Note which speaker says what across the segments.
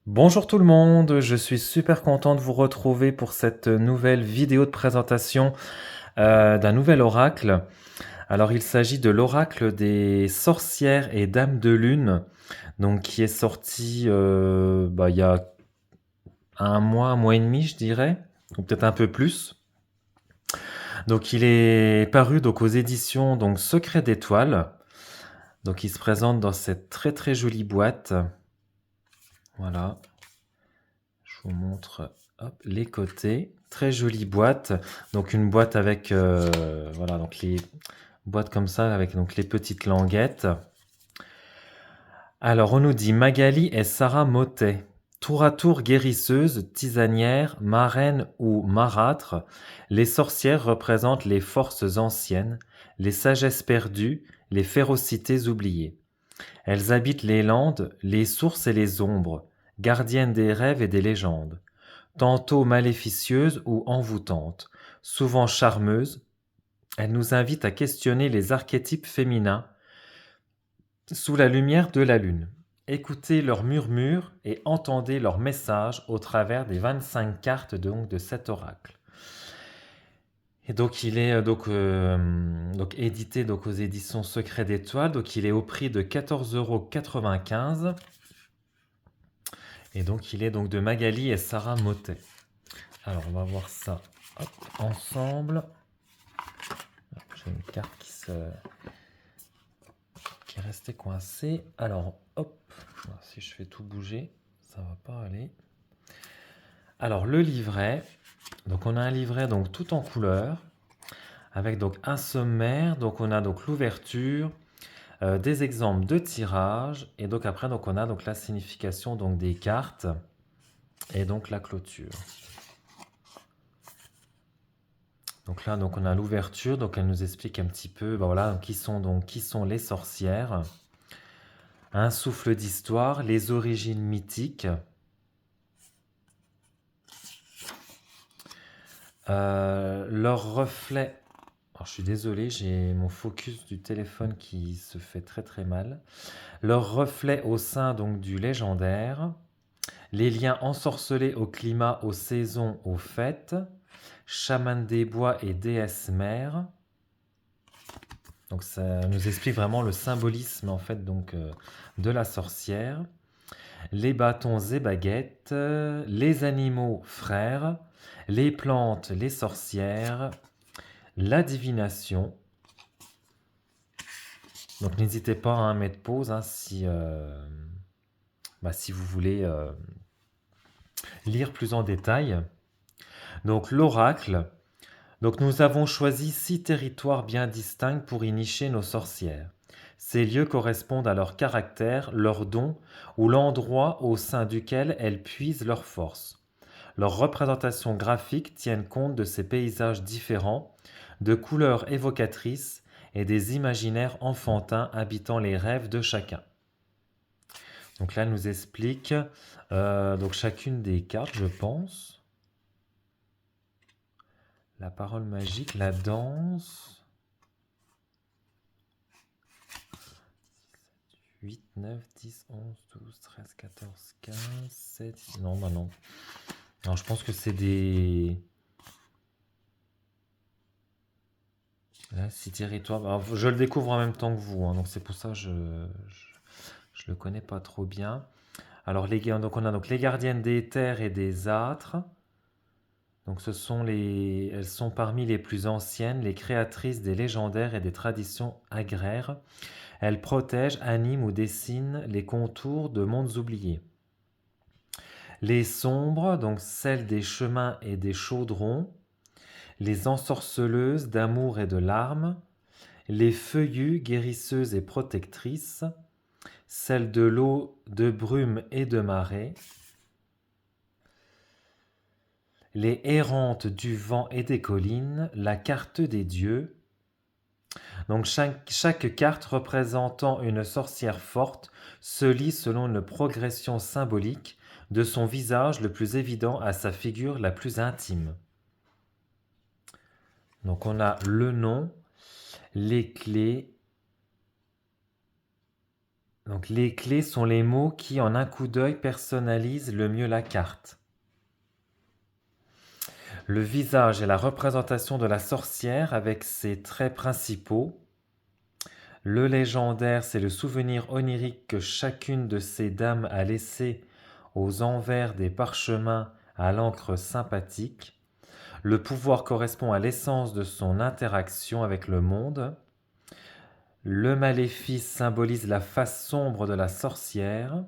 Speaker 1: Bonjour tout le monde, je suis super content de vous retrouver pour cette nouvelle vidéo de présentation d'un nouvel oracle. Alors il s'agit de l'oracle des sorcières et dames de lune, donc qui est sorti il y a un mois et demi je dirais, ou peut-être un peu plus. Donc il est paru donc aux éditions donc Secret d'étoiles. Donc il se présente dans cette très très jolie boîte. Voilà. Je vous montre hop, les côtés. Très jolie boîte. Donc une boîte avec voilà donc les boîtes comme ça avec donc les petites languettes. Alors on nous dit Magali et Sarah Motet. Tour à tour guérisseuse, tisanière, marraine ou marâtre, les sorcières représentent les forces anciennes, les sagesses perdues, les férocités oubliées. Elles habitent les landes, les sources et les ombres, gardiennes des rêves et des légendes. Tantôt maléficieuse ou envoûtante, souvent charmeuse, elle nous invite à questionner les archétypes féminins sous la lumière de la lune. Écoutez leurs murmures et entendez leurs messages au travers des 25 cartes donc, de cet oracle. Et donc il est donc édité donc, aux éditions Secret d'Étoiles, donc il est au prix de 14,95 €. Et donc il est donc de Magali et Sarah Motet. Alors on va voir ça hop, ensemble. J'ai une carte qui est restée coincée. Alors, hop, si je fais tout bouger, ça va pas aller. Alors, le livret. Donc, on a un livret donc tout en couleur, avec donc un sommaire. Donc, on a donc l'ouverture, des exemples de tirage, et donc après, donc on a donc la signification donc des cartes et donc la clôture. Donc là, donc on a l'ouverture, donc elle nous explique un petit peu, voilà, qui sont les sorcières. Un souffle d'histoire, les origines mythiques. Leur reflet. Alors, je suis désolé, j'ai mon focus du téléphone qui se fait très très mal. Leur reflet au sein donc du légendaire. Les liens ensorcelés au climat, aux saisons, aux fêtes. Chaman des bois et déesse mère. Donc ça nous explique vraiment le symbolisme en fait donc de la sorcière. Les bâtons et baguettes, les animaux frères, les plantes, les sorcières, la divination. Donc n'hésitez pas à mettre pause si vous voulez lire plus en détail. Donc l'oracle. Donc nous avons choisi 6 territoires bien distincts pour y nicher nos sorcières. Ces lieux correspondent à leur caractère, leurs dons ou l'endroit au sein duquel elles puisent leurs forces. Leurs représentations graphiques tiennent compte de ces paysages différents, de couleurs évocatrices et des imaginaires enfantins habitant les rêves de chacun. Donc là, elle nous explique donc chacune des cartes, je pense. La parole magique, la danse. 8, 9, 10, 11, 12, 13, 14, 15, 7... Non, bah non. Alors, je pense que c'est des... Là, 6 territoires. Alors, je le découvre en même temps que vous, hein, donc c'est pour ça que je le connais pas trop bien. Alors, donc on a donc les gardiennes des terres et des âtres. Donc elles sont parmi les plus anciennes, les créatrices des légendaires et des traditions agraires. Elles protègent, animent ou dessinent les contours de mondes oubliés. Les sombres, donc celles des chemins et des chaudrons. Les ensorceleuses d'amour et de larmes. Les feuillues, guérisseuses et protectrices. Celles de l'eau, de brume et de marée. Les errantes du vent et des collines, la carte des dieux. Donc chaque carte représentant une sorcière forte se lit selon une progression symbolique de son visage le plus évident à sa figure la plus intime. Donc on a le nom, les clés, Donc les clés sont les mots qui, en un coup d'œil, personnalisent le mieux la carte. Le visage est la représentation de la sorcière avec ses traits principaux. Le légendaire, c'est le souvenir onirique que chacune de ces dames a laissé aux envers des parchemins à l'encre sympathique. Le pouvoir correspond à l'essence de son interaction avec le monde. Le maléfice symbolise la face sombre de la sorcière.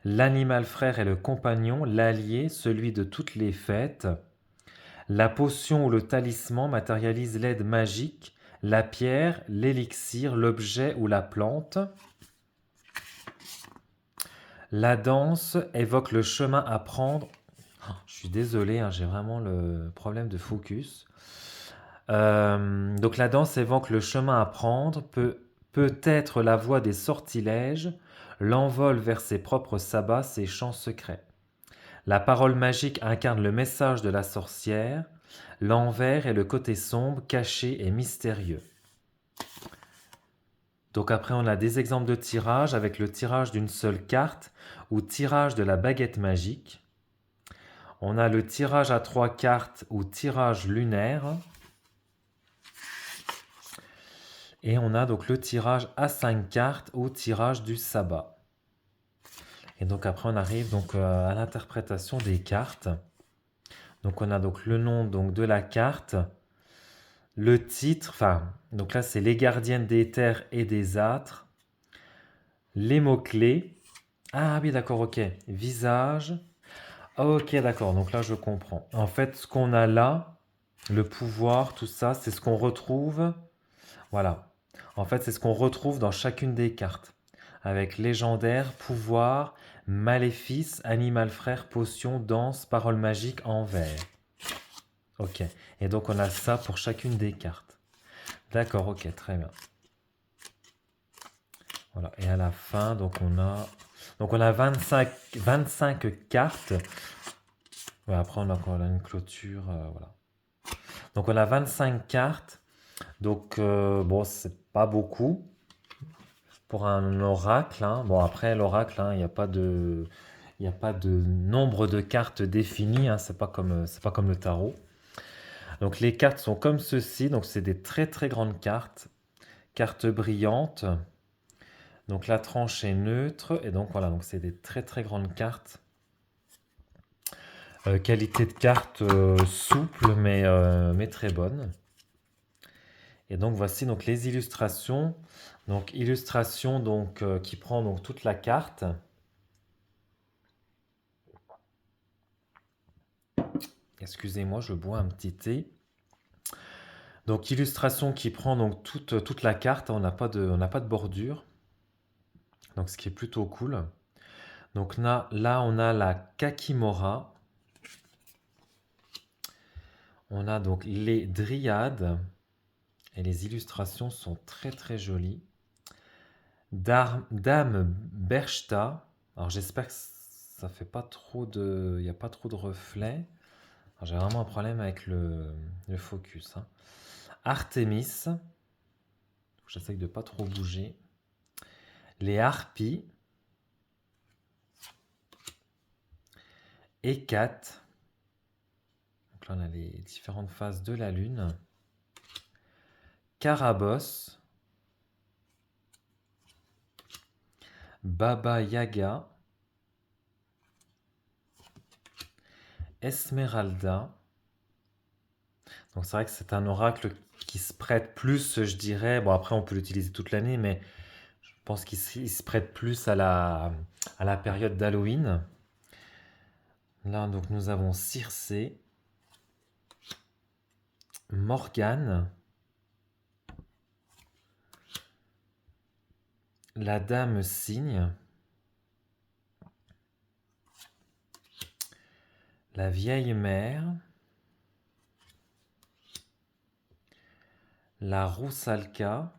Speaker 1: L'animal frère est le compagnon, l'allié, celui de toutes les fêtes. La potion ou le talisman matérialise l'aide magique, la pierre, l'élixir, l'objet ou la plante. La danse évoque le chemin à prendre. Oh, je suis désolé, hein, j'ai vraiment le problème de focus. Donc la danse évoque le chemin à prendre, peut être la voie des sortilèges, l'envol vers ses propres sabbats, ses chants secrets. La parole magique incarne le message de la sorcière, l'envers est le côté sombre, caché et mystérieux. Donc après on a des exemples de tirage avec le tirage d'une seule carte ou tirage de la baguette magique. On a le tirage à 3 cartes ou tirage lunaire. Et on a donc le tirage à 5 cartes ou tirage du sabbat. Et donc après on arrive donc à l'interprétation des cartes. Donc on a donc le nom donc de la carte, le titre, enfin donc là c'est les gardiennes des terres et des âtres, les mots-clés. Ah oui d'accord, ok. Visage. Ok d'accord, donc là je comprends. En fait ce qu'on a là, le pouvoir, tout ça, c'est ce qu'on retrouve. Voilà. En fait, c'est ce qu'on retrouve dans chacune des cartes. Avec légendaire, pouvoir, maléfice, animal frère, potion, danse, parole magique, envers. Ok. Et donc on a ça pour chacune des cartes. D'accord, ok, très bien. Voilà. Et à la fin, donc on a 25 cartes. Ouais, après, on a encore une clôture. Voilà. Donc on a 25 cartes. Donc, bon, c'est pas beaucoup pour un oracle, hein. Bon, après, l'oracle, hein, il n'y a pas de nombre de cartes définies, hein. C'est pas comme le tarot. Donc, les cartes sont comme ceci. Donc, c'est des très très grandes cartes. Cartes brillantes. Donc, la tranche est neutre. Et donc, voilà. Donc, c'est des très très grandes cartes. Qualité de carte souple, mais très bonne. Et donc, voici donc les illustrations. Donc, illustration donc, qui prend donc toute la carte. Excusez-moi, je bois un petit thé. Donc illustration qui prend donc toute la carte, on n'a pas de bordure, donc ce qui est plutôt cool. Donc là on a la Kakimora, on a donc les Dryades, et les illustrations sont très très jolies. Dame Berchta, alors j'espère que ça fait pas trop de, il n'y a pas trop de reflets. Alors, j'ai vraiment un problème avec le focus, hein. Artemis, j'essaye de pas trop bouger. Les harpies, Hécate, donc là on a les différentes phases de la lune, Carabosse, Baba Yaga, Esmeralda. Donc c'est vrai que c'est un oracle qui se prête plus, je dirais. Bon, après on peut l'utiliser toute l'année, mais je pense qu'il se prête plus à la période d'Halloween. Là donc nous avons Circé, Morgane, la Dame Cygne, la Vieille Mère, la Roussalka,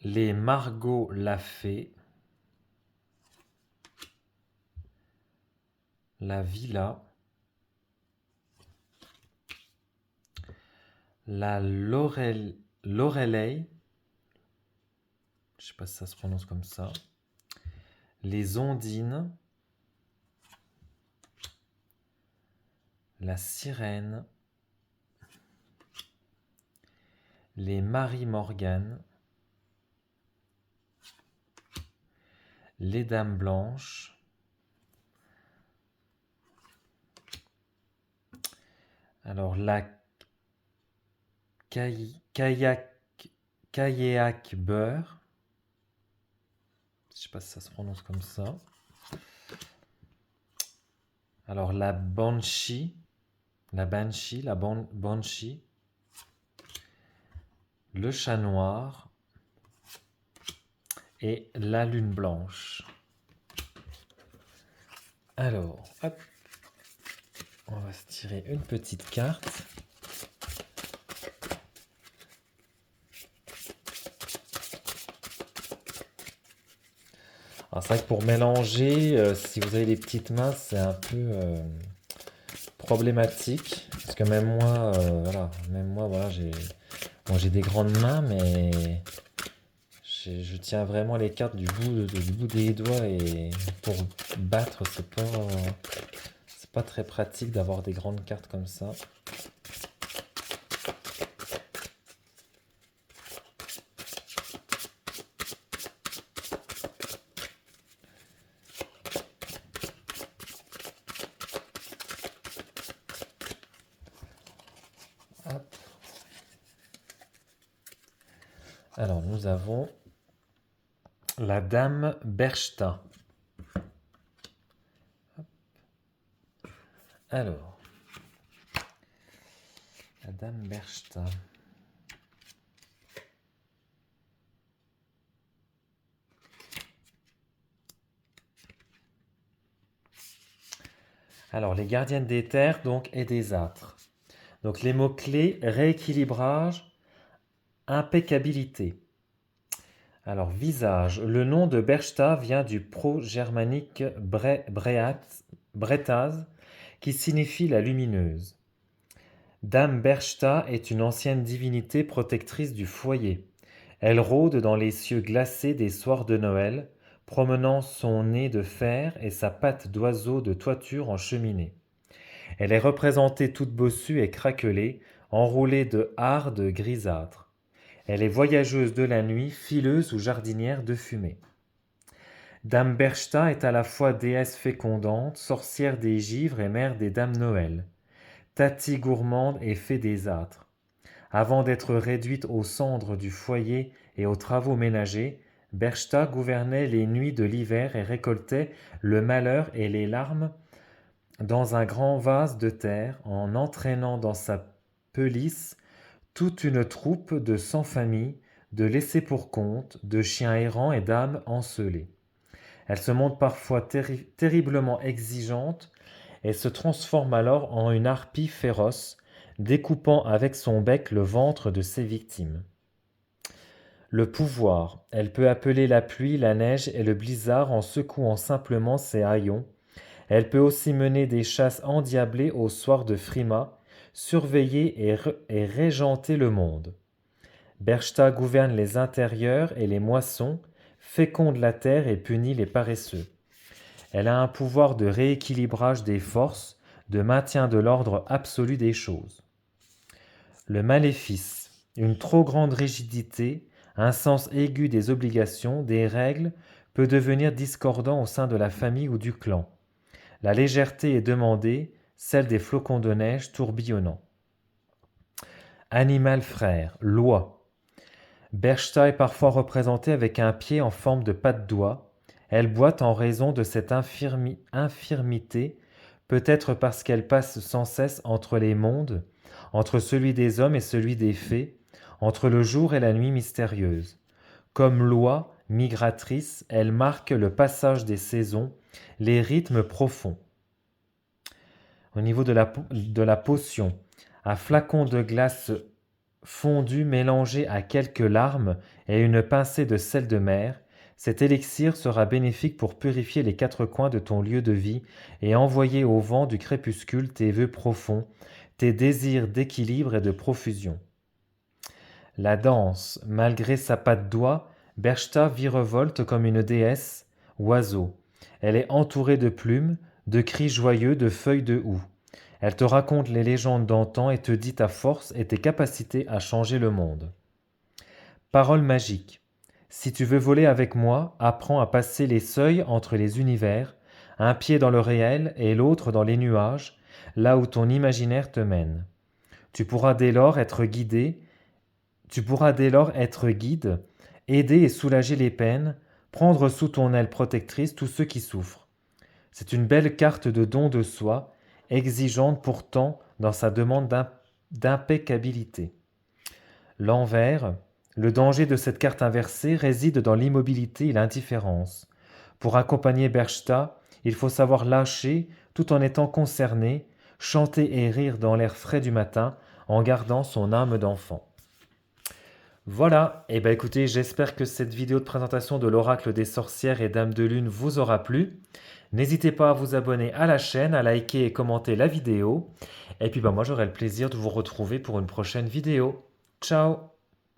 Speaker 1: les Margot la Fée, la Villa, la Laurel, Lorelei, je ne sais pas si ça se prononce comme ça, les ondines, la sirène, les Marie Morgan, les dames blanches, alors la kayak beurre, je sais pas si ça se prononce comme ça, alors la banshee, banshee, le chat noir et la lune blanche. Alors, hop, on va se tirer une petite carte. Alors, c'est vrai que pour mélanger, si vous avez des petites mains, c'est un peu problématique. Parce que même moi, voilà, j'ai des grandes mains, mais je tiens vraiment les cartes du bout des doigts et pour battre, c'est pas très pratique d'avoir des grandes cartes comme ça. Hop. Alors, nous avons la dame Berchta. Alors, la dame Berchta. Alors, les gardiennes des terres donc, et des âtres. Donc, les mots-clés, rééquilibrage, impeccabilité. Alors, visage. Le nom de Berchta vient du pro-germanique bretaz, qui signifie la lumineuse. Dame Berchta est une ancienne divinité protectrice du foyer. Elle rôde dans les cieux glacés des soirs de Noël, promenant son nez de fer et sa patte d'oiseau de toiture en cheminée. Elle est représentée toute bossue et craquelée, enroulée de hardes grisâtres. Elle est voyageuse de la nuit, fileuse ou jardinière de fumée. Dame Berchta est à la fois déesse fécondante, sorcière des givres et mère des dames Noël, tati gourmande et fée des âtres. Avant d'être réduite aux cendres du foyer et aux travaux ménagers, Berchta gouvernait les nuits de l'hiver et récoltait le malheur et les larmes dans un grand vase de terre en entraînant dans sa pelisse toute une troupe de sans-famille, de laissés-pour-compte, de chiens errants et d'âmes encelées. Elle se montre parfois terriblement exigeante et se transforme alors en une harpie féroce, découpant avec son bec le ventre de ses victimes. Le pouvoir. Elle peut appeler la pluie, la neige et le blizzard en secouant simplement ses haillons. Elle peut aussi mener des chasses endiablées au soir de Frima, surveiller et régenter le monde. Berchta gouverne les intérieurs et les moissons, féconde la terre et punit les paresseux. Elle a un pouvoir de rééquilibrage des forces, de maintien de l'ordre absolu des choses. Le maléfice, une trop grande rigidité, un sens aigu des obligations, des règles, peut devenir discordant au sein de la famille ou du clan. La légèreté est demandée, celle des flocons de neige tourbillonnant. Animal frère, loi. Berchta est parfois représentée avec un pied en forme de patte d'oie. Elle boite en raison de cette infirmité, peut-être parce qu'elle passe sans cesse entre les mondes, entre celui des hommes et celui des fées, entre le jour et la nuit mystérieuse. Comme loi migratrice, elle marque le passage des saisons, les rythmes profonds. Au niveau de la potion, un flacon de glace fondue mélangé à quelques larmes et une pincée de sel de mer, cet élixir sera bénéfique pour purifier les quatre coins de ton lieu de vie et envoyer au vent du crépuscule tes vœux profonds, tes désirs d'équilibre et de profusion. La danse, malgré sa patte d'oie, Berchta virevolte comme une déesse, oiseau. Elle est entourée de plumes, de cris joyeux, de feuilles de houx. Elle te raconte les légendes d'antan et te dit ta force et tes capacités à changer le monde. Parole magique. Si tu veux voler avec moi, apprends à passer les seuils entre les univers, un pied dans le réel et l'autre dans les nuages, là où ton imaginaire te mène. Tu pourras dès lors être guidé, tu pourras dès lors être guide, aider et soulager les peines, prendre sous ton aile protectrice tous ceux qui souffrent. C'est une belle carte de don de soi, exigeante pourtant dans sa demande d'impeccabilité. L'envers, le danger de cette carte inversée réside dans l'immobilité et l'indifférence. Pour accompagner Berchta, il faut savoir lâcher tout en étant concerné, chanter et rire dans l'air frais du matin en gardant son âme d'enfant. Voilà, et bien écoutez, j'espère que cette vidéo de présentation de l'oracle des sorcières et dames de lune vous aura plu. N'hésitez pas à vous abonner à la chaîne, à liker et commenter la vidéo. Et puis moi j'aurai le plaisir de vous retrouver pour une prochaine vidéo. Ciao!